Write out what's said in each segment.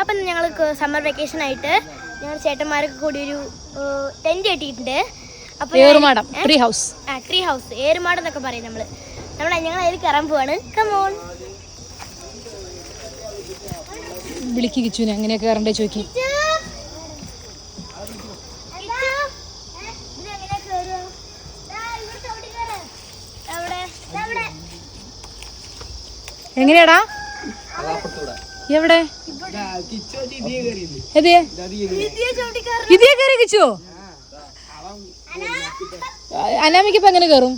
അപ്പം ഞങ്ങൾ summer vacation ആയിട്ട് ഞങ്ങൾ ചേട്ടന്മാരൊക്കെ കൂടി ഒരു ടെന്റ് കെട്ടിയിട്ടുണ്ട്. അപ്പോൾ ട്രീ ഹൗസ് ഏറുമാടം എന്നൊക്കെ പറയും ഞങ്ങൾ അതിൽ കയറാൻ പോവാണ്. കമോൺ വിളിക്ക് കിച്ചുവിനെ എങ്ങനെയാ കയറണ്ടേ ചോദിക്കി. എങ്ങനെയാടാ എവിടെ ഇതേ കയറി കിച്ചോ? അനാമിക്ക് ഇപ്പൊ എങ്ങനെ കയറും?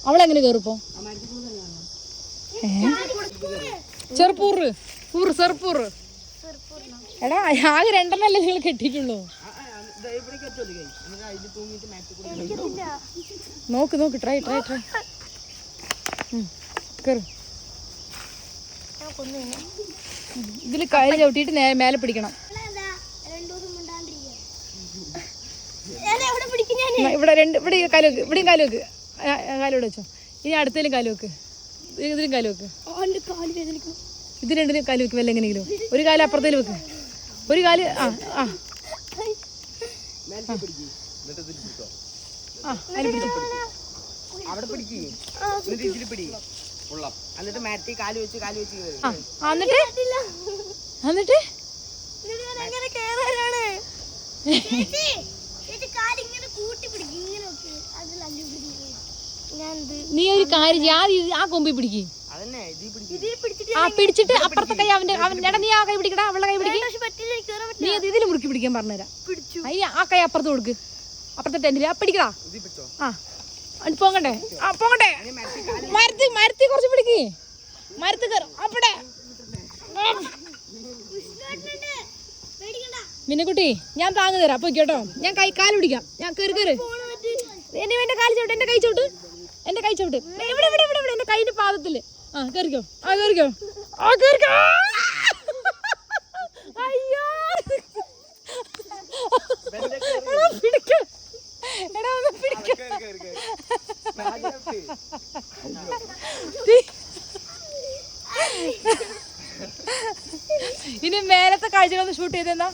അവളെങ്ങനെ കയറും ഇപ്പൊ? ചെറുപ്പൂറ് എടാ ആകെ 2 നിങ്ങൾ കെട്ടിയിട്ടുള്ളൂ. നോക്ക് ട്രൈ കേറ്. ഇതില് കാല് ചവിട്ടിട്ട് മേലെ പിടിക്കണം. ഇവിടെ ഇവിടെയും കാല് വെക്ക്. കാലോട് വെച്ചോ. ഇനി അടുത്തേലും കാല് വെക്ക്. ഇതിലും കാല് വെക്ക്. ഇത് രണ്ടിലും കാല് വെക്ക്. വല്ല എങ്ങനെയെങ്കിലും ഒരു കാല് അപ്പുറത്തേലും വെക്ക്. ഒരു കാല് നീ ഒരു കാര്യം ആ കൊമ്പി പിടിക്ക്. പിടിച്ചിട്ട് അപ്പുറത്തെ കൈ അവന്റെ നീ ആ കൈ പിടിക്കടാ. അവളുടെ കൈ പിടിക്കും. നീ ഇതിൽ മുറുക്കി പിടിക്കാൻ പറഞ്ഞുതരാം. അതിന് ആ കൈ അപ്പുറത്ത് കൊടുക്ക്. അപ്പുറത്തെ ടെന്റില് പിടിക്കടാ. പോകണ്ടേ മരത്തി കുറച്ച് പിടിക്ക്. മരത്ത് കയറും. അവിടെ മിന്നക്കുട്ടി ഞാൻ താങ്ങ് തരാം. അപ്പൊ കേട്ടോ ഞാൻ കാല് പിടിക്കാം. ഞാൻ കയറി എന്റെ കാല് ചവിട്ട്. എന്റെ കൈ ചവിട്ട്. ഇവിടെ എന്റെ കൈന്റെ പാദത്തില്. കേറിക്കോ. അയ്യോ ഇനി മേലത്തെ കാഴ്ചകളൊന്ന് ഷൂട്ട് ചെയ്തെന്നാ.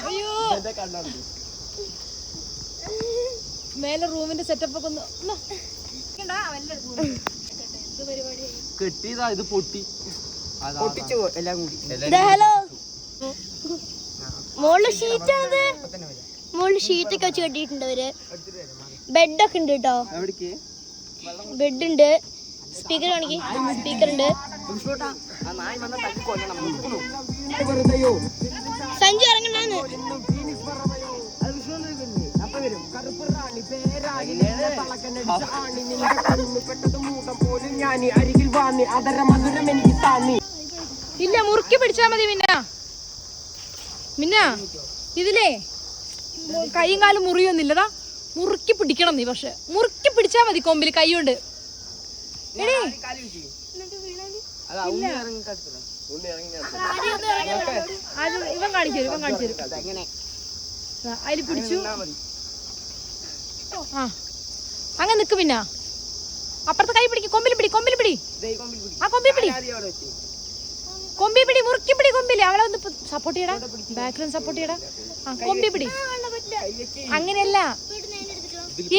അയ്യോ മേലെ റൂമിന്റെ സെറ്റപ്പ് ഒക്കെ ഒന്ന് കെട്ടിയതാ. ഇത് പൊട്ടിച്ചു എല്ലാം കൂടി. ഹലോ മോളില് ഷീറ്റൊക്കെ വെച്ച് കെട്ടിയിട്ടുണ്ട് അവര്. ബെഡൊക്കെ ഉണ്ട് കേട്ടോ. ബെഡ് ഉണ്ട്. സ്പീക്കർ കാണിക്ക്. സ്പീക്കർ ഉണ്ട്. സഞ്ജു ഇറങ്ങണ്ടാന്ന്. ഇല്ല മുറുക്കി പിടിച്ചാ മതി. മിന്ന ഇതിലേ കൈയും കാലും മുറിയൊന്നുമില്ലതാ. മുറുക്കി പിടിക്കണം നീ. പക്ഷെ മുറുക്കി പിടിച്ചാ മതി കൊമ്പില് കൈ കൊണ്ട്. ഇവൻ കാണിച്ചു തരും. അതിൽ പിടിച്ചു. അങ്ങനെ നിക്ക്. പിന്നെ അപ്പുറത്തെ കൈ പിടിക്കും. കൊമ്പിൽ പിടി. ആ കൊമ്പിൽ പിടി. മുറുക്കി പിടി കൊമ്പില്. അവളെ ഒന്ന് സപ്പോർട്ട് ചെയ്യടാ. ബാക്കിലും സപ്പോർട്ട് ചെയ്യടാ. കൊമ്പി പിടി. അങ്ങനെയല്ല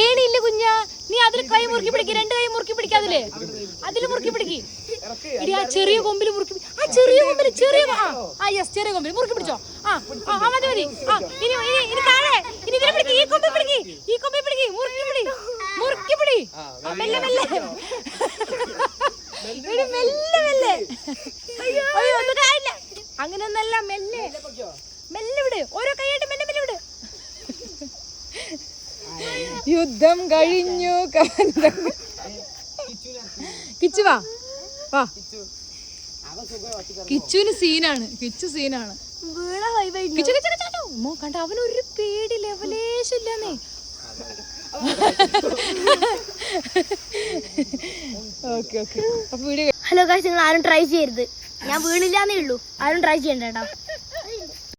ഏണിയില്ല കുഞ്ഞാ. നീ അതിൽ കൈ മുറുക്കി പിടിക്ക്. 2 കൈ മുറുക്കി പിടിക്ക. അതില് മുറുക്കി പിടിക്ക്. ഇടി ആ ചെറിയ കൊമ്പിൽ മുറുക്കി. ആ ചെറിയ കൊമ്പിൽ ചെറിയ കൊമ്പിൽ മുറുക്കി പിടിച്ചോ. മതി. ഇനി താഴെ. ഇനി ഇതിനെ പിടിക്ക്. ഈ കൊമ്പി പിടിക്ക്. മുറുക്കി പിടി. മെല്ലെ അങ്ങനെയൊന്നല്ല. മെല്ലെ വിട്. ഓരോ കൈയായിട്ട് മെല്ലെ വിട്. യുദ്ധം കഴിഞ്ഞു. കിച്ചു വാ. കിച്ചുവിന് സീനാണ്. കണ്ട അവനൊരു പേടി ലെവലേശില്ലെന്നേ. ഹലോ ഗായ്സ്, നിങ്ങൾ ആരും ട്രൈ ചെയ്യരുത്. ഞാൻ വീണില്ലാന്നേ ഉള്ളൂ. ആരും ട്രൈ ചെയ്യണ്ട കേട്ടോ.